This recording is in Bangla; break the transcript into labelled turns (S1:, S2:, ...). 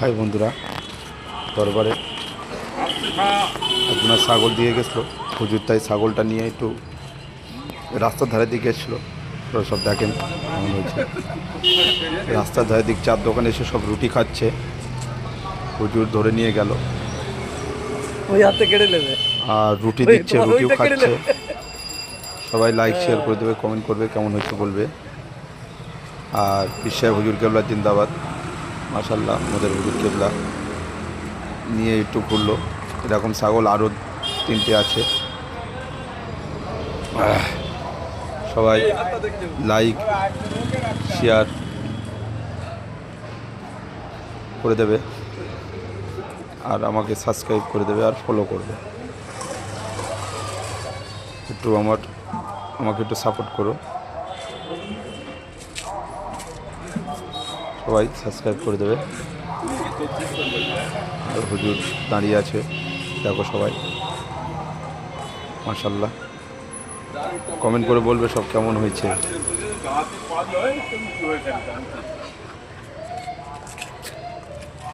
S1: হাই বন্ধুরা, দরবারে একজনের ছাগল দিয়ে গেছিলো হুজুর, তাই ছাগলটা নিয়ে একটু রাস্তার ধারে দিকে এসেছিলো। তো সব দেখেন কেমন হয়েছে। রাস্তার ধারে দিক চার দোকানে এসে সব রুটি খাচ্ছে, হুজুর ধরে নিয়ে গেল
S2: ওই হাতে কেড়ে নেবে
S1: আর রুটি দিচ্ছে, রুটিও খাচ্ছে। সবাই লাইক শেয়ার করে দেবে, কমেন্ট করবে, কেমন হয়েছে বলবে। আর পীর সাহেব হুজুর কেবলা জিন্দাবাদ, মাশাল্লাহ। আমাদের হুজুর কেবলা নিয়ে একটু ঘুরলো। এরকম ছাগল আরও 3টে আছে। সবাই লাইক শেয়ার করে দেবে আর আমাকে সাবস্ক্রাইব করে দেবে আর ফলো করবে। একটু আমাকে একটু সাপোর্ট করো, সবাই সাবস্ক্রাইব করে দেবে। আর হুজুর দাঁড়িয়ে আছে, দেখো সবাই মাশাল্লাহ। কমেন্ট করে বলবে সব কেমন হয়েছে।